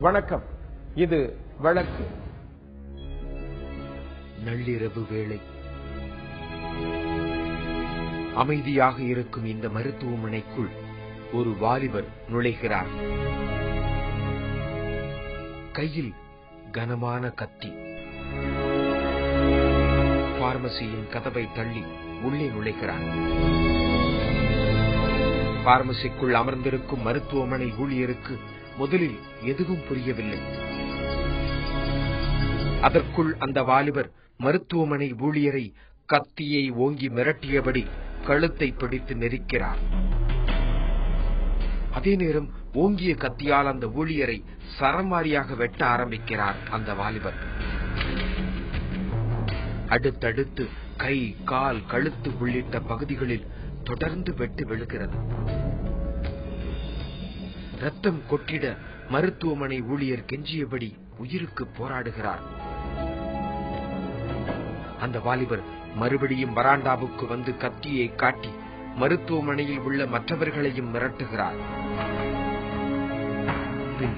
வணக்கம். இது வழக்கு. நள்ளிரவு வேளை அமைதியாக இருக்கும் இந்த மருத்துவமனைக்குள் ஒரு வாலிபர் நுழைகிறார். கையில் கனமான கத்தி. பார்மசியின் கதவை தள்ளி உள்ளே நுழைகிறார். பார்மசிக்குள் அமர்ந்திருக்கும் மருத்துவமனை ஊழியருக்கு முதலில் எதுவும் புரியவில்லை. அதற்குள் அந்த வாலிபர் மருத்துவமனை ஊழியரை கத்தியை ஓங்கி மிரட்டியபடி கழுத்தை பிடித்து நெரிக்கிறார். அதே நேரம் ஓங்கிய கத்தியால் அந்த ஊழியரை சரமாரியாக வெட்ட ஆரம்பிக்கிறார் அந்த வாலிபர். அடுத்தடுத்து கை, கால், கழுத்து உள்ளிட்ட பகுதிகளில் தொடர்ந்து வெட்டு விழுகிறது. ரத்தம் கொட்டிட மருத்துவமனை ஊழியர் கெஞ்சியபடி உயிருக்கு போராடுகிறார். அந்த வாலிபர் மறுபடியும் வராண்டாவுக்கு வந்து கத்தியை காட்டி மருத்துவமனையில் உள்ள மற்றவர்களையும் மிரட்டுகிறார். பின்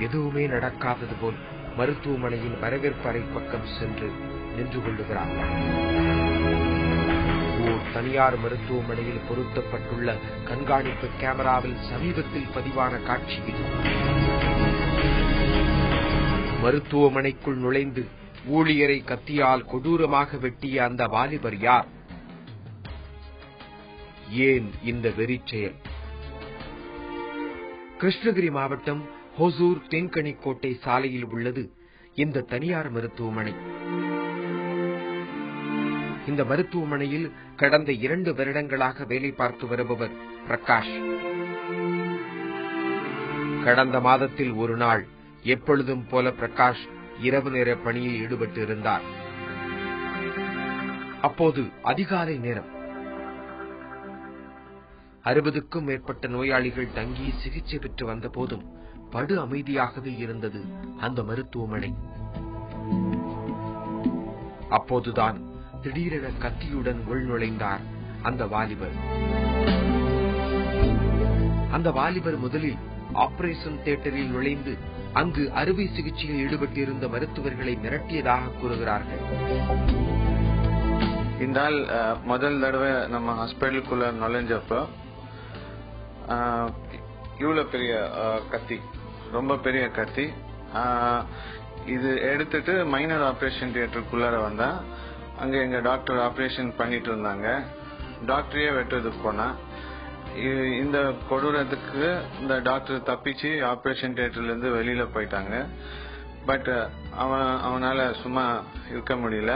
எதுவுமே நடக்காதது போல் மருத்துவமனையின் வரவேற்பறை பக்கம் சென்று நின்று கொள்ளுகிறார். தனியார் மருத்துவமனையில் பொருத்தப்பட்டுள்ள கண்காணிப்பு கேமராவில் சமீபத்தில் பதிவான காட்சி இது. மருத்துவமனைக்குள் நுழைந்து ஊழியரை கத்தியால் கொடூரமாக வெட்டிய அந்த வாலிபர் யார்? ஏன் இந்த வெறிச்செயல்? கிருஷ்ணகிரி மாவட்டம் ஹொசூர் தென்கனிக்கோட்டை சாலையில் உள்ளது இந்த தனியார் மருத்துவமனை. இந்த மருத்துவமனையில் கடந்த 2 வருடங்களாக வேலை பார்த்து வருபவர் பிரகாஷ். கடந்த மாதத்தில் ஒரு நாள் எப்பொழுதும் போல பிரகாஷ் இரவு நேர பணியில் ஈடுபட்டு இருந்தார். அப்போது அதிகாலை நேரம். 60க்கும் மேற்பட்ட நோயாளிகள் தங்கி சிகிச்சை பெற்று வந்த போதும் படு அமைதியாகவே இருந்தது அந்த மருத்துவமனை. அப்போதுதான் திடீரென கத்தியுடன் உள்நுழைந்தார் அந்த வாலிபர். அந்த வாலிபர் முதலில் ஆபரேஷன் தியேட்டரில் நுழைந்து அங்கு அறுவை சிகிச்சையில் ஈடுபட்டிருந்த மருத்துவர்களை மிரட்டியதாக கூறுகிறார்கள். இந்த நாள் முதல் தடவை நம்ம ஹாஸ்பிட்டலுக்குள்ள நுழைஞ்சப்போ இவ்வளவு பெரிய கத்தி, ரொம்ப பெரிய கத்தி. இது எடுத்துட்டு மைனர் ஆபரேஷன் தியேட்டருக்குள்ளார வந்தா அங்க எங்க டாக்டர் ஆபரேஷன் பண்ணிட்டு இருந்தாங்க. டாக்டரையே வெட்டுறதுக்கு போனா இந்த கொடூரத்துக்கு இந்த டாக்டர் தப்பிச்சு ஆபரேஷன் தியேட்டர்ல இருந்து வெளியில போயிட்டாங்க. பட் அவனால சும்மா இருக்க முடியல.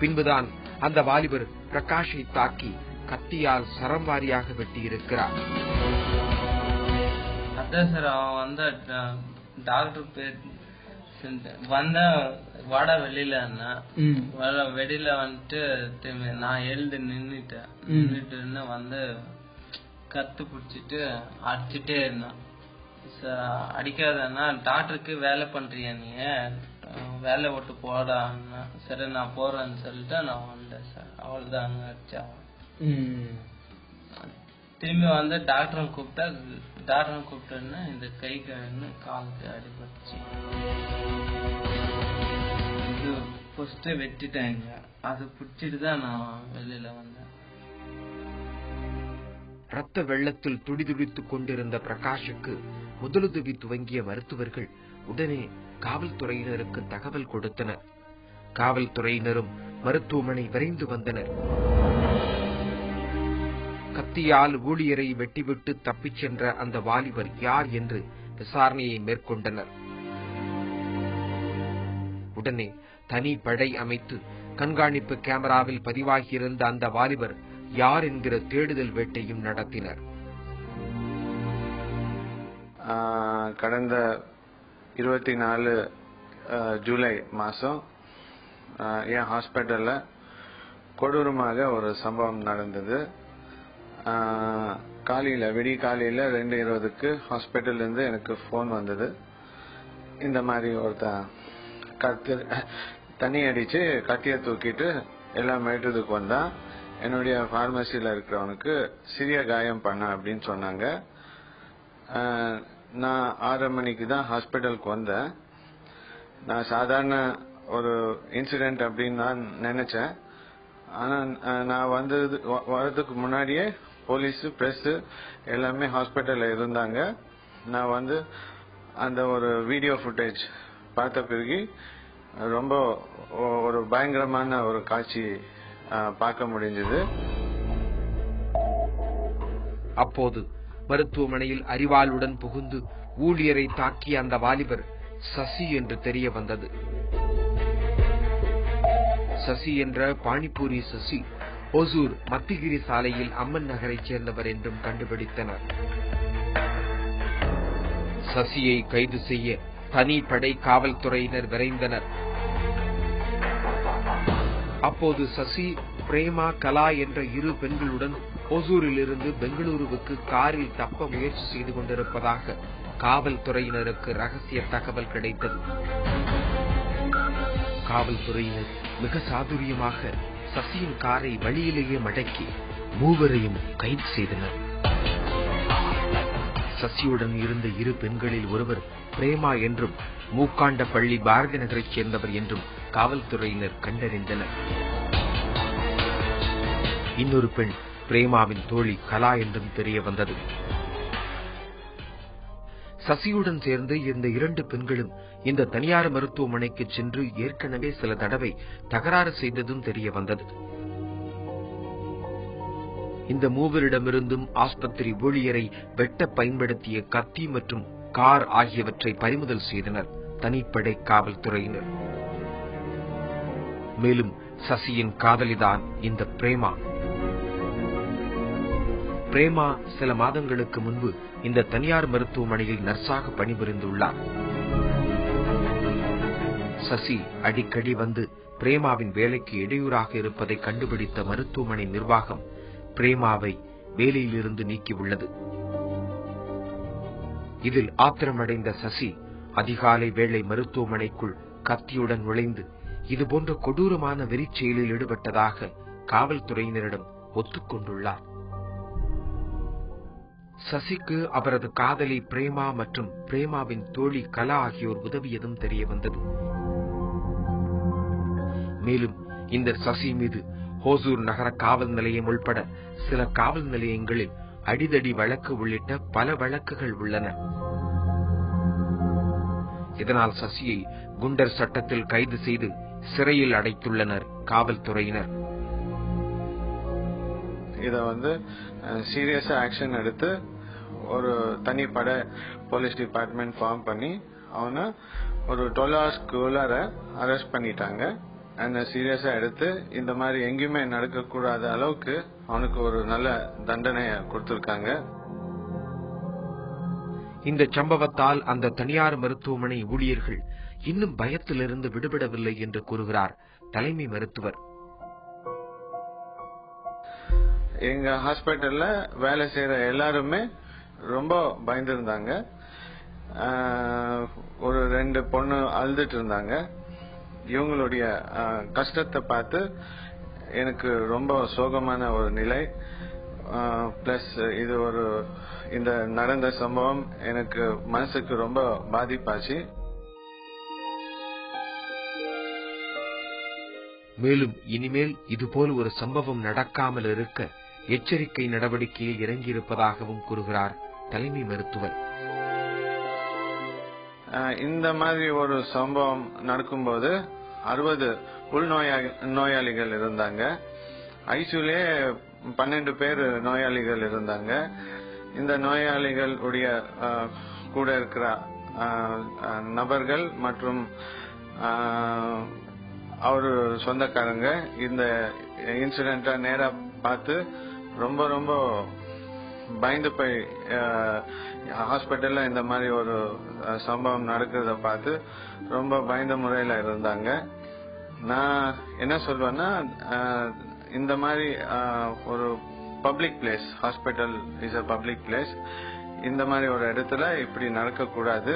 பின்புதான் அந்த வாலிபர் பிரகாஷை தாக்கி கத்தியால் சரம்வாரியாக வெட்டி இருக்கிறார். அதான் சார், அவன் வந்து டாக்டர் பேர் வந்த வாடா வெளியில வெளியில வந்துட்டு நான் எழுந்து நின்னுட்டு வந்து கத்து பிடிச்சிட்டு அடிச்சுட்டே இருந்தான். அடிக்காதன்னா டாக்டருக்கு வேலை பண்றியா, நீ வேலை விட்டு போடான்னா. சரி நான் போறேன்னு சொல்லிட்டு நான் வந்தேன் சார். அவ்வளவுதான், அங்க அடிச்சா. திரும்பி வந்து டாக்டரும் கூப்பிட்டேன்னா இந்த கைக்கு காலுக்கு அடிபட்டுச்சு. இது ஃபர்ஸ்ட் வெட்டிட்டாங்க. அது பிடிச்சிட்டு தான் நான் வெளியில வந்தேன். ரத்த வெள்ளத்தில் துடிதுடித்துக் கொண்டிருந்த பிரகாஷுக்கு முதலுதவி துவங்கிய மருத்துவர்கள் உடனே காவல்துறையினருக்கு தகவல் கொடுத்தனர். காவல்துறையினரும் மருத்துவமனை விரைந்து வந்தனர். கத்தியால் ஊழியரை வெட்டிவிட்டு தப்பிச் சென்ற அந்த வாலிபர் யார் என்று விசாரணையை மேற்கொண்டனர். உடனே தனி படை அமைத்து கண்காணிப்பு கேமராவில் பதிவாகியிருந்த அந்த வாலிபர் யார் என்கிற தேடுதல் வேட்டையும் நடத்தினர். கடந்த 24 ஜூலை மாசம் என் ஹாஸ்பிட்டல்ல கொடூரமாக ஒரு சம்பவம் நடந்தது. விடிய காலையில 2:20க்கு ஹாஸ்பிட்டல்ல இருந்து எனக்கு போன் வந்தது. இந்த மாதிரி ஒருத்தன் தண்ணி அடிச்சு கத்திய தூக்கிட்டு எல்லாம் மேட்டதுக்கு வந்தா என்னுடைய பார்மசியில இருக்கிறவனுக்கு சிறிய காயம் பண்ண அப்படின்னு சொன்னாங்க. நான் 6:30 மணிக்கு தான் ஹாஸ்பிட்டலுக்கு வந்தேன். நான் சாதாரண ஒரு இன்சிடென்ட் அப்படின்னு நான் நினைச்சேன். ஆனா நான் வரதுக்கு முன்னாடியே போலீஸ், பிரஸ் எல்லாமே ஹாஸ்பிட்டல்ல இருந்தாங்க. நான் அந்த ஒரு வீடியோ ஃபுட்டேஜ் பார்த்த பிறகு ரொம்ப ஒரு பயங்கரமான ஒரு காட்சி பார்க்க முடிஞ்சது. அப்போது மருத்துவமனையில் அறிவாளுடன் புகுந்து ஊழியரை தாக்கிய அந்த வாலிபர் சசி என்று தெரிய வந்தது. சசி என்ற பானிபூரி சசி ஓசூர் மத்திகிரி சாலையில் அம்மன் நகரைச் சேர்ந்தவர் என்றும் கண்டுபிடித்தனர். சசியை கைது செய்ய தனிப்படை காவல்துறையினர் விரைந்தனர். அப்போது சசி, பிரேமா, கலா என்ற 2 பெண்களுடன் ஓசூரிலிருந்து பெங்களூருவுக்கு காரில் தப்ப முயற்சி செய்து கொண்டிருப்பதாக காவல்துறையினருக்கு ரகசிய தகவல் கிடைத்தது. காவல்துறையினர் மிக சாதுரியமாக சசியின் காரை வழியிலேயே மடக்கி மூவரையும் கைது செய்தனர். சசியுடன் இருந்த 2 பெண்களில் ஒருவர் பிரேமா என்றும் மூக்காண்டப்பள்ளி பாரதி நகரைச் சேர்ந்தவர் என்றும் காவல்துறையினர் கண்டறிந்தனர். இன்னொரு பெண் பிரேமாவின் தோழி கலா என்றும் தெரிய வந்தது. சசியுடன் சேர்ந்து இந்த 2 பெண்களும் இந்த தனியார் மருத்துவமனைக்கு சென்று ஏற்கனவே சில தடவை தகராறு செய்ததும் தெரிய வந்தது. இந்த மூவரிடமிருந்தும் ஆஸ்பத்திரி ஊழியரை வெட்ட பயன்படுத்திய கத்தி மற்றும் கார் ஆகியவற்றை பறிமுதல் செய்தனர் தனிப்படை காவல்துறையினர். மேலும் சசியின் காதலிதான் இந்த பிரேமா. பிரேமா சில மாதங்களுக்கு முன்பு இந்த தனியார் மருத்துவமனையில் நர்ஸாக பணிபுரிந்துள்ளார். சசி அடிக்கடி வந்து பிரேமாவின் வேலைக்கு இடையூறாக இருப்பதை கண்டுபிடித்த மருத்துவமனை நிர்வாகம் பிரேமாவை வேலையிலிருந்து நீக்கியுள்ளது. இதில் ஆத்திரமடைந்த சசி அதிகாலை வேளை மருத்துவமனைக்குள் கத்தியுடன் நுழைந்து இதுபோன்ற கொடூரமான வெறிச் செயலில் ஈடுபட்டதாக காவல்துறையினரிடம் ஒத்துக்கொண்டுள்ளார். சசிக்கு அவரது காதலி பிரேமா மற்றும் பிரேமாவின் தோழி கலா ஆகியோர் உதவியதும் தெரிய வந்தது. மேலும் இந்த சசி மீது ஓசூர் நகர காவல் நிலையம் உள்பட சில காவல் நிலையங்களில் அடிதடி வழக்கு உள்ளிட்ட பல வழக்குகள் உள்ளன. இதனால் சசியை குண்டர் சட்டத்தில் கைது செய்து சிறையில் அடைத்துள்ளனர் காவல்துறையினர். இத சீரியஸா ஆக்ஷன் எடுத்து ஒரு தனிப்பட போலீஸ் டிபார்ட்மெண்ட் ஃபார்ம் பண்ணி அவனை ஒரு 12 hours அரெஸ்ட் பண்ணிட்டாங்க. சீரியஸா எடுத்து இந்த மாதிரி எங்கேயுமே நடக்க கூடாத அளவுக்கு அவனுக்கு ஒரு நல்ல தண்டனைய கொடுத்திருக்காங்க. இந்த சம்பவத்தால் அந்த தனியார் மருத்துவமனை ஊழியர்கள் இன்னும் பயத்திலிருந்து விடுபடவில்லை என்று கூறுகிறார் தலைமை மருத்துவர். எங்க ஹாஸ்பிட்டல்ல வேலை செய்யற எல்லாருமே ரொம்ப பயந்துருந்தாங்க. ஒரு 2 பொண்ணு அழுதுட்டு இருந்தாங்க. இவங்களுடைய கஷ்டத்தை பார்த்து எனக்கு ரொம்ப சோகமான ஒரு நிலை. பிளஸ் இது இந்த நடந்த சம்பவம் எனக்கு மனசுக்கு ரொம்ப பாதிப்பாச்சு. மேலும் இனிமேல் இதுபோல் ஒரு சம்பவம் நடக்காமல் இருக்க எச்சரிக்கை நடவடிக்கையில் இறங்கியிருப்பதாகவும் கூறுகிறார் தலைமை மருத்துவர். இந்த மாதிரி ஒரு சம்பவம் நடக்கும்போது 60 உள்நோயாளிகள் இருந்தாங்க. ஐசியூலே 12 பேர் நோயாளிகள் இருந்தாங்க. இந்த நோயாளிகள் உடைய கூட இருக்கிற நபர்கள் மற்றும் அவரு சொந்தக்காரங்க இந்த இன்சிடென்ட நேரா பார்த்து ரொம்ப ரொம்ப பயந்து போய் ஹாஸ்பிட்டல்ல இந்த மாதிரி ஒரு சம்பவம் நடக்கிறத பார்த்து ரொம்ப பயந்த முறையில இருந்தாங்க. நான் என்ன சொல்வேன்னா, இந்த மாதிரி ஒரு public place, hospital is a public place. இந்த மாதிரி ஒரு இடத்துல இப்படி நடக்க கூடாது.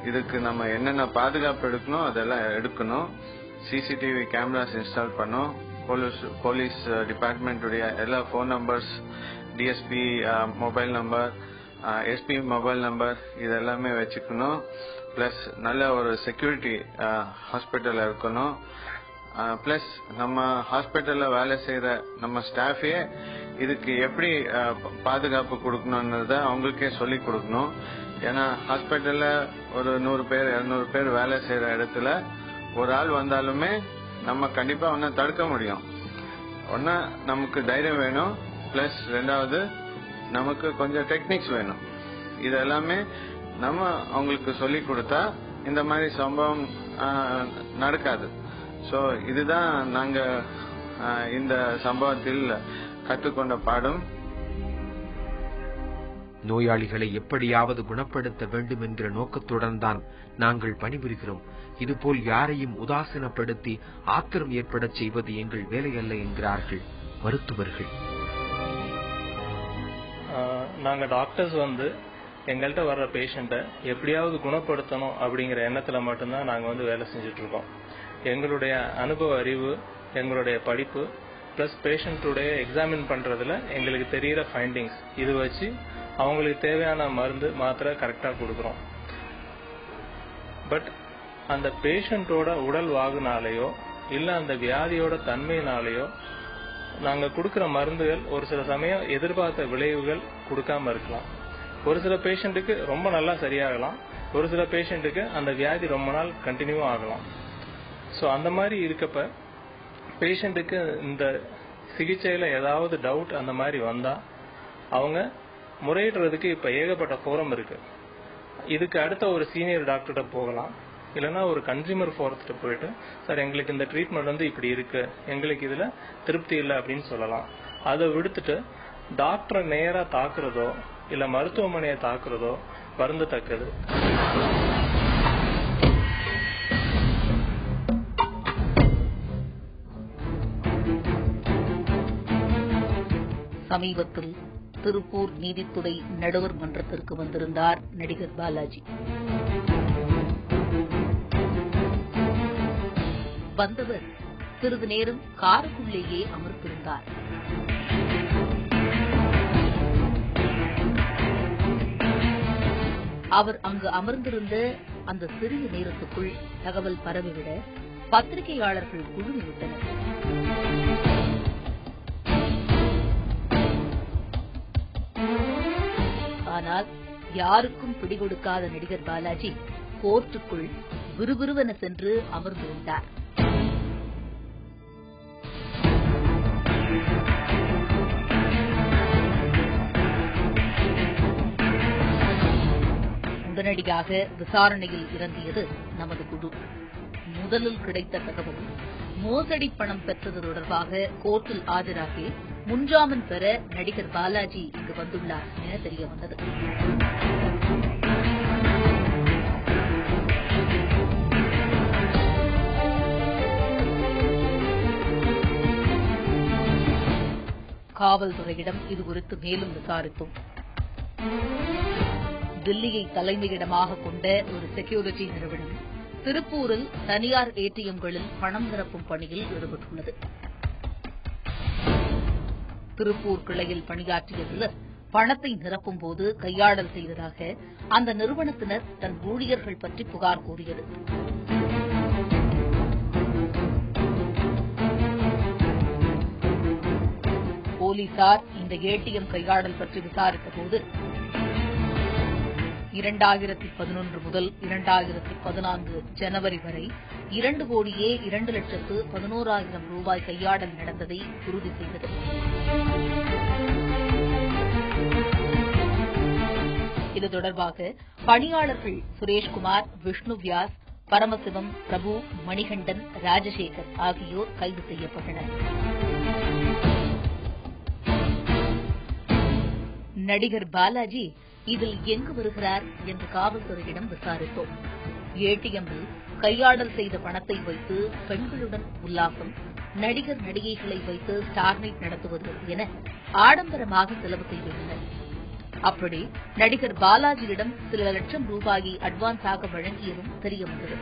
இதுக்கு நம்ம என்னென்ன பாதுகாப்பு எடுக்கணும் அதெல்லாம் எடுக்கணும். சிசிடிவி கேமராஸ் இன்ஸ்டால் பண்ணோம். போலீஸ் டிபார்ட்மெண்ட் உடைய எல்லா phone numbers, DSP mobile number, SP mobile number இதெல்லாமே வச்சுக்கணும். பிளஸ் நல்ல ஒரு செக்யூரிட்டி ஹாஸ்பிட்டல்ல இருக்கணும். பிளஸ் நம்ம ஹாஸ்பிட்டல்ல வேலை செய்யற நம்ம ஸ்டாஃபே இதுக்கு எப்படி பாதுகாப்பு கொடுக்கணும்ன்றத அவங்களுக்கே சொல்லி கொடுக்கணும். ஏன்னா ஹாஸ்பிட்டல்ல ஒரு 100 பேர் 200 பேர் வேலை செய்யற இடத்துல ஒரு ஆள் வந்தாலுமே நம்ம கண்டிப்பா ஒன்ன தடுக்க முடியும். ஒன்னா நமக்கு தைரியம் வேணும். பிளஸ் ரெண்டாவது நமக்கு கொஞ்சம் டெக்னிக்ஸ் வேணும். இதெல்லாமே நம்ம அவங்களுக்கு சொல்லி கொடுத்தா இந்த மாதிரி சம்பவம் நடக்காது. சோ இதுதான் நாங்க இந்த சம்பவத்தில் கற்றுக்கொண்ட பாடம். நோயாளிகளை எப்படியாவது குணப்படுத்த வேண்டும் என்கிற நோக்கத்துடன் தான் நாங்கள் பணிபுரிகிறோம். இதுபோல் யாரையும் உதாசீனப்படுத்தி ஆத்திரம் ஏற்பட செய்வது எங்கள் வேலை அல்ல என்கிறார்கள் மருத்துவர்கள். நாங்க டாக்டர்ஸ் எங்கள்கிட்ட வர்ற பேஷண்ட்டை எப்படியாவது குணப்படுத்தணும் அப்படிங்கிற எண்ணத்துல மட்டும்தான் நாங்க வேலை செஞ்சுட்டு இருக்கோம். எங்களுடைய அனுபவ அறிவு, எங்களுடைய படிப்பு பிளஸ் பேஷண்ட்டுடைய எக்ஸாமின் பண்றதுல எங்களுக்கு தெரிகிற ஃபைண்டிங்ஸ் இது வச்சு அவங்களுக்கு தேவையான மருந்து மாத்திரை கரெக்டா கொடுக்குறோம். பட் அந்த பேஷண்டோட உடல் வாகுனாலேயோ இல்ல அந்த வியாதியோட தன்மையினாலேயோ நாங்க கொடுக்கிற மருந்துகள் ஒரு சில சமயம் எதிர்பார்த்த விளைவுகள் கொடுக்காம இருக்கலாம். ஒரு சில பேஷண்ட்டுக்கு ரொம்ப நல்லா சரியாகலாம், ஒரு சில பேஷண்ட்டுக்கு அந்த வியாதி ரொம்ப நாள் கண்டினியூ ஆகலாம். ஸோ அந்த மாதிரி இருக்கப்ப பேஷண்ட்டுக்கு இந்த சிகிச்சையில ஏதாவது டவுட் அந்த மாதிரி வந்தா அவங்க முறையிடுறதுக்கு இப்ப ஏகப்பட்ட ஃபோரம் இருக்கு. இதுக்கு அடுத்த ஒரு சீனியர் டாக்டர்கிட்ட போகலாம், இல்லைன்னா ஒரு கன்சியூமர் ஃபோரத்துட்டு போயிட்டு சார் எங்களுக்கு இந்த ட்ரீட்மெண்ட் இப்படி இருக்கு, எங்களுக்கு இதுல திருப்தி இல்லை அப்படின்னு சொல்லலாம். அதை விடுத்துட்டு டாக்டரை நேரா தாக்குறதோ இல்ல மருத்துவமனையை தாக்குறதோ வருந்தத்தக்கது. சமீபத்தில் திருப்பூர் நீதித்துறை நடுவர் மன்றத்திற்கு வந்திருந்தார் நடிகர் பாலாஜி. வந்தவர் சிறிது நேரம் காருக்குள்ளேயே அமர்ந்திருந்தார். அவர் அங்கு அமர்ந்திருந்த அந்த சிறிய நேரத்துக்குள் தகவல் பரவிவிட பத்திரிகையாளர்கள் குழுமிவிட்டனர். ஆனால் யாருக்கும் பிடிகொடுக்காத நடிகர் பாலாஜி கோர்ட்டுக்குள் விறுவிறுவென சென்று அமர்ந்திருந்தார். உடனடியாக விசாரணையில் இறங்கியது நமது குழு. முதலில் கிடைத்த தகவல் மோசடி பணம் பெற்றது தொடர்பாக கோர்ட்டில் ஆஜராகி முன்ஜாமீன் பெற நடிகர் பாலாஜி இங்கு வந்துள்ளார் என தெரியவந்தது. காவல்துறையிடம் இதுகுறித்து மேலும் விசாரித்தோம். தில்லியை தலைமையிடமாக கொண்ட ஒரு செக்யூரிட்டி நிறுவனம் திருப்பூரில் தனியார் ஏடிஎம்களில் பணம் நிரப்பும் பணியில் ஈடுபட்டுள்ளது. திருப்பூர் கிளையில் பணியாற்றிய சிலர் பணத்தை நிரப்பும் போது கையாடல் செய்ததாக அந்த நிறுவனத்தினர் தன் ஊழியர்கள் பற்றி புகார் கூறியது. போலீசார் இந்த ஏடிஎம் கையாடல் பற்றி விசாரித்தபோது 2011 முதல் 2014 ஜனவரி வரை 2,02,11,000 ரூபாய் கையாடல் நடந்ததை உறுதி செய்தது. இது தொடர்பாக பணியாளர்கள் சுரேஷ்குமார், விஷ்ணுவியாஸ், பரமசிவம், பிரபு, மணிகண்டன், ராஜசேகர் ஆகியோர் கைது செய்யப்பட்டனர். நடிகர் பாலாஜி இதில் எங்கு வருகிறார் என்று காவல்துறையிடம் விசாரித்தோம். ஏடிஎம்மில் கையாடல் செய்த பணத்தை வைத்து பெண்களுடன் உல்லாசம், நடிகர் நடிகைகளை வைத்து ஸ்டார் நைட் நடத்துவது என ஆடம்பரமாக செலவு செய்துள்ளனர். அப்படி நடிகர் பாலாஜியிடம் சில லட்சம் ரூபாயை அட்வான்ஸாக வழங்கியதும் தெரியவந்தது.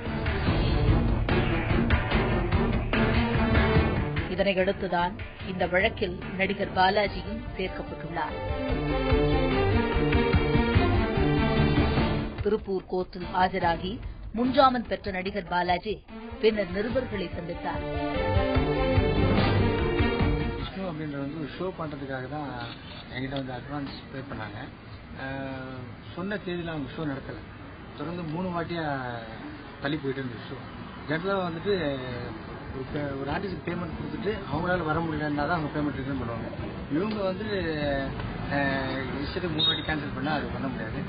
இதனையடுத்துதான் இந்த வழக்கில் நடிகர் பாலாஜியும் சேர்க்கப்பட்டுள்ளார். திருப்பூர் கோர்ட்டில் ஆஜராகி முன்ஜாமீன் பெற்ற நடிகர் பாலாஜி பின்னர் நிருபர்களை சந்தித்தார். விஷ்ணு அப்படின்றது ஷோ பண்றதுக்காக தான் என்கிட்ட அட்வான்ஸ் பே பண்ணாங்க. சொன்ன தேதியில் அவங்க ஷோ நடத்தல. தொடர்ந்து 3 வாட்டியா தள்ளி போயிட்டு இருந்த ஷோ. ஜென்ரலாக ஒரு ஆர்டிஸ்ட் பேமெண்ட் கொடுத்துட்டு அவங்களால வர முடியலன்னா தான் அவங்க பேமெண்ட் ரிட்டர்ன் பண்ணுவாங்க. இவங்க இஷ்டத்துக்கு 3 வாட்டி கேன்சல் பண்ணால் அது பண்ண முடியாது.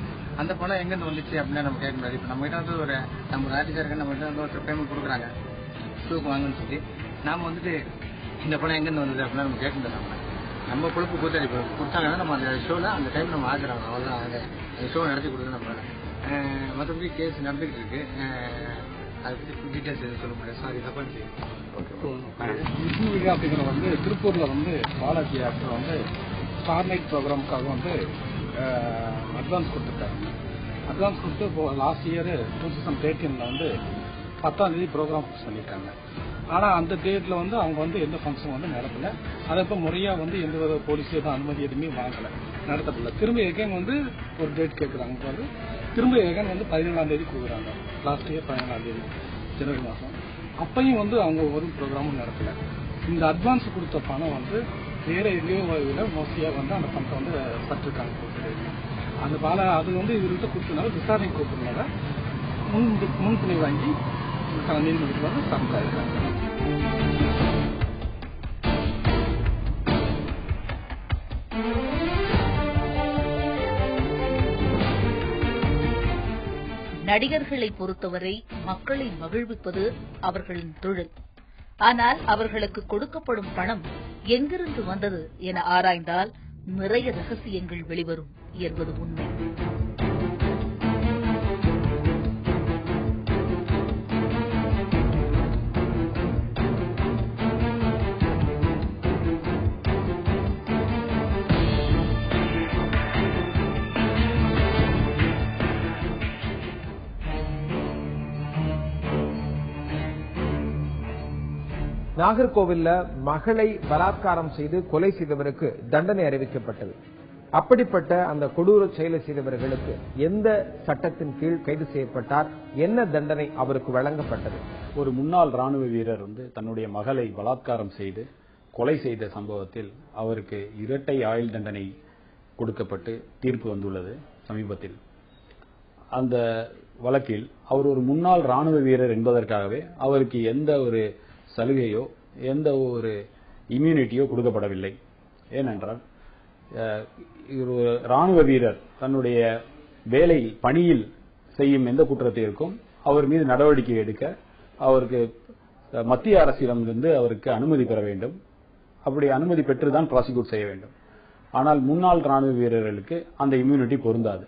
அந்த பணம் எங்கேருந்து வந்துச்சு அப்படின்னா நம்ம கேட்க முடியாது. இப்போ நம்ம கிட்ட நம்ம ஒரு ஆர்டிஸ்டாக இருக்க நம்ம கிட்ட ஒருத்தர் பேமெண்ட் கொடுக்குறாங்க ஷோக்கு வாங்கன்னு சொல்லி, நாம இந்த பணம் எங்கேருந்து வந்தது அப்படின்னா நம்ம கேட்க முடியாது. நம்ம பொழுப்பு கூத்தாடி கொடுத்தாங்கன்னா நம்ம அந்த ஷோவில் அந்த டைம் நம்ம ஆஜராகணும். அவ்வளோதான். அந்த ஷோ நடத்தி கொடுத்து நம்மளால. மற்றபடி கேஸ் நடந்துகிட்டு இருக்கு. அதை பற்றி டீட்டெயில்ஸ் எதுவும் சொல்ல முடியாது. சாரி தப்பா விஷ்ணு விகா அப்படிங்கிற திருப்பூர்ல பாலாஜி ஆக்டர் ஸ்டார் நைட் ப்ரோக்ராமுக்காக அட்வான்ஸ் கொடுத்துருக்காங்க. அட்வான்ஸ் கொடுத்து இப்போ லாஸ்ட் இயர் 2013 10ஆம் தேதி ப்ரோக்ராம் ஃபிக்ஸ் பண்ணியிருக்காங்க. ஆனால் அந்த டேட்டில் அவங்க எந்த ஃபங்க்ஷன் நடத்தல. அதை இப்போ முறையாக எந்த வித போலீஸ் எதுவும் அனுமதி எதுவுமே வாங்கலை, நடத்தப்படல. திரும்ப எகைன் ஒரு டேட் கேட்குறாங்க. திரும்ப எகைன் 17ஆம் தேதி கொடுக்குறாங்க. லாஸ்ட் இயர் 17ஆம் தேதி ஜனவரி மாதம். அப்பையும் அவங்க ஒரு ப்ரோக்ராமும் நடத்தலை. இந்த அட்வான்ஸ் கொடுத்த பணம் வேற எங்கேயோ வகையில் மோஸ்ட்லியாக அந்த பணத்தை பட்டிருக்காங்க. அந்த அது இவர்கிட்ட கொடுத்ததுனால விசாரணை கூப்பிடுறதுனால முன்பிணை வாங்கி நீதிமன்றத்தில் சமர்த்தாயிருக்காங்க. நடிகர்களை பொறுத்தவரை மக்களை மகிழ்விப்பது அவர்களின் தொழில். ஆனால் அவர்களுக்கு கொடுக்கப்படும் பணம் எங்கிருந்து வந்தது என ஆராய்ந்தால் நிறைய ரகசியங்கள் வெளிவரும் என்பது உண்மை. நாகர்கோவில்ல மகளை பலாத்காரம் செய்து கொலை செய்தவருக்கு தண்டனை அறிவிக்கப்பட்டது. அப்படிப்பட்ட அந்த கொடூர செயலை செய்தவர்களுக்கு எந்த சட்டத்தின் கீழ் கைது செய்யப்பட்டார், என்ன தண்டனை அவருக்கு வழங்கப்பட்டது? ஒரு முன்னாள் ராணுவ வீரர் தன்னுடைய மகளை பலாத்காரம் செய்து கொலை செய்த சம்பவத்தில் அவருக்கு இரட்டை ஆயுள் தண்டனை கொடுக்கப்பட்டு தீர்ப்பு வந்துள்ளது சமீபத்தில். அந்த வழக்கில் அவர் ஒரு முன்னாள் ராணுவ வீரர் என்பதற்காகவே அவருக்கு எந்த ஒரு சலுகையோ எந்த ஒரு இம்யூனிட்டியோ கொடுக்கப்படவில்லை. ஏனென்றால் ஒரு ராணுவ வீரர் தன்னுடைய வேலை பணியில் செய்யும் எந்த குற்றத்திற்கும் அவர் மீது நடவடிக்கை எடுக்க அவருக்கு மத்திய அரசிடமிருந்து அவருக்கு அனுமதி பெற வேண்டும். அப்படி அனுமதி பெற்றுதான் ப்ராசிக்யூட் செய்ய வேண்டும். ஆனால் முன்னாள் ராணுவ வீரர்களுக்கு அந்த இம்யூனிட்டி பொருந்தாது.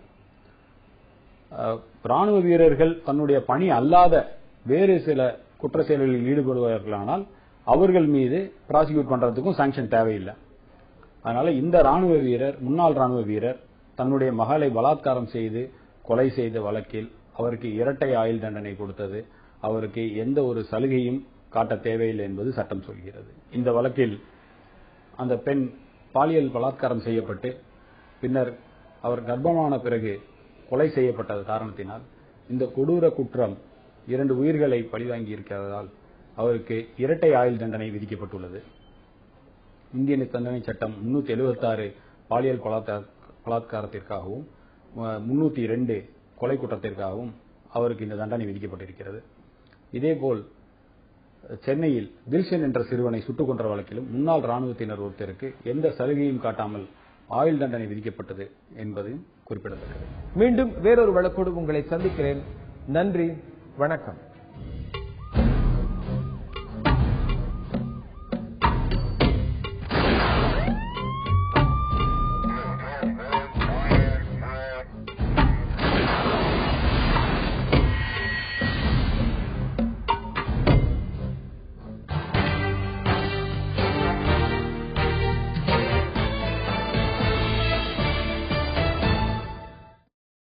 ராணுவ வீரர்கள் தன்னுடைய பணி அல்லாத வேறு சில குற்ற செயல்களில் ஈடுபடுவார்களானால் அவர்கள் மீது ப்ராசிக்யூட் பண்றதுக்கும் சாங்ஷன் தேவையில்லை. அதனால இந்த ராணுவ வீரர், முன்னாள் ராணுவ வீரர் தன்னுடைய மகளை பலாத்காரம் செய்து கொலை செய்த வழக்கில் அவருக்கு இரட்டை ஆயுள் தண்டனை கொடுத்தது. அவருக்கு எந்த ஒரு சலுகையும் காட்ட தேவையில்லை என்பது சட்டம் சொல்கிறது. இந்த வழக்கில் அந்த பெண் பாலியல் பலாத்காரம் செய்யப்பட்டு பின்னர் அவர் கர்ப்பமான பிறகு கொலை செய்யப்பட்டது காரணத்தினால் இந்த கொடூர குற்றம் 2 உயிர்களை பழிவாங்கி இருக்கிறதால் அவருக்கு இரட்டை ஆயுள் தண்டனை விதிக்கப்பட்டுள்ளது. இந்திய தண்டனை சட்டம் 376 பாலியல் பலாத்காரத்திற்காகவும் 302 கொலை குற்றத்திற்காகவும் அவருக்கு இந்த தண்டனை விதிக்கப்பட்டிருக்கிறது. இதேபோல் சென்னையில் தில்ஷன் என்ற சிறுவனை சுட்டுக் கொன்ற வழக்கிலும் முன்னாள் ராணுவத்தினர் ஒருத்தருக்கு எந்த சலுகையும் காட்டாமல் ஆயுள் தண்டனை விதிக்கப்பட்டது என்பது குறிப்பிடத்தக்கது. மீண்டும் வேறொரு வழக்கோடு உங்களை சந்திக்கிறேன். நன்றி, வணக்கம்.